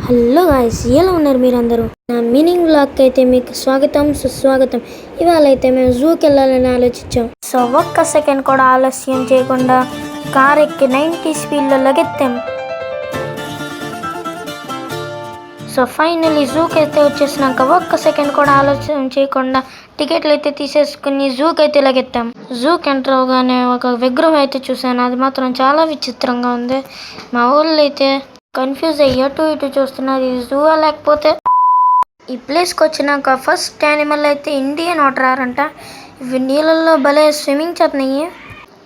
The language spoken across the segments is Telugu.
హలో గాయ్స్, ఎలా ఉన్నారు మీరందరూ? నా మీనింగ్ బ్లాగ్ అయితే మీకు స్వాగతం సుస్వాగతం. ఇవాళ అయితే మేము జూకి వెళ్ళాలని ఆలోచించాం. సో ఒక్క సెకండ్ కూడా ఆలస్యం చేయకుండా కార్ ఎక్కి 90 స్పీడ్లో లగెత్తాం. సో ఫైనల్లీ జూకి అయితే వచ్చేసినాక ఒక్క సెకండ్ కూడా ఆలస్యం చేయకుండా టికెట్లు అయితే తీసేసుకుని జూకి అయితే లగెత్తాం. జూకి ఎంటర్ అవగానే ఒక విగ్రహం అయితే చూసాను. అది మాత్రం చాలా విచిత్రంగా ఉంది. మా ఊళ్ళో అయితే కన్ఫ్యూజ్ అయ్యి అటు ఇటు చూస్తున్నారు, ఇది జూ లేకపోతే. ఈ ప్లేస్కి వచ్చినాక ఫస్ట్ యానిమల్ అయితే ఇండియన్ వాటర్ అంట. ఇవి నీళ్ళల్లో భలే స్విమ్మింగ్ చేస్తున్నాయి.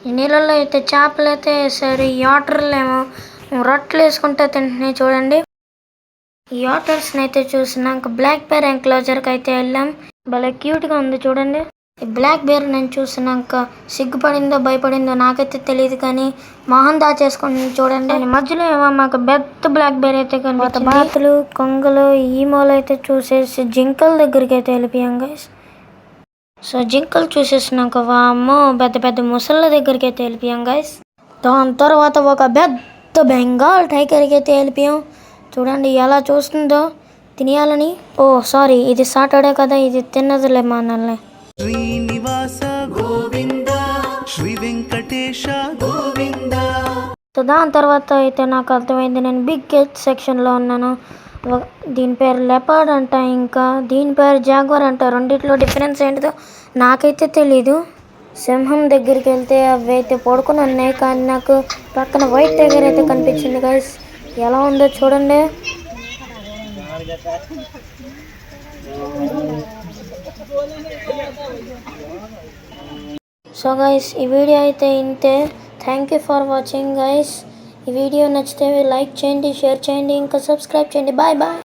ఈ నీళ్ళల్లో అయితే చేపలు అయితే సరే, ఈ వాటర్లో ఏమో రొట్టెలు వేసుకుంటే తింటున్నాయి చూడండి. ఈ వాటర్స్ని అయితే చూసినాక బ్లాక్ బేర్ ఎంక్లోజర్కి అయితే వెళ్ళాం. భలే క్యూట్గా ఉంది చూడండి. ఈ బ్లాక్ బేర్ నేను చూసినాక సిగ్గుపడిందో భయపడిందో నాకైతే తెలియదు, కానీ మొహం దాచేసుకుంటుంది చూడండి. మధ్యలో ఏమో మాకు పెద్ద బ్లాక్ బేర్ అయితే కనిపిస్తుంది. బాతులు, కొంగలు, ఈమోలు అయితే చూసేసి జింకల దగ్గరికి అయితే వెళ్ళిపోయాం గైస్. సో జింకలు చూసేసినాక వామ్మో పెద్ద పెద్ద ముసళ్ళ దగ్గరికి అయితే వెళ్ళిపోయాం గైస్. దాని తర్వాత ఒక పెద్ద బెంగాల్ టైగర్కి అయితే వెళ్ళిపోయాం. చూడండి ఎలా చూస్తుందో తినేయాలని. ఓ సారీ, ఇది సాటర్డే కదా, ఇది తిన్నదిలే మనల్ని. శ్రీనివాస గోవింద, శ్రీ వెంకటేశ గోవింద. సో దాని తర్వాత అయితే నాకు అర్థమైంది, నేను బిగ్ సెక్షన్లో ఉన్నాను. దీని పేరు లెపర్డ్ అంట, ఇంకా దీని పేరు జాగ్వర్ అంట. రెండిట్లో డిఫరెన్స్ ఏంటిదో నాకైతే తెలీదు. సింహం దగ్గరికి వెళ్తే అవి అయితే పడుకుని ఉన్నాయి, కానీ నాకు పక్కన వైట్ టైగర్ అయితే కనిపించింది గైస్. ఎలా ఉందో చూడండి. సో గైస్, ఈ వీడియో అయితే ఇంతే. Thank you for watching guys. ఈ వీడియో నచ్చితే లైక్ చేయండి, షేర్ చేయండి, ఇంకా సబ్స్క్రైబ్ చేయండి. Bye bye.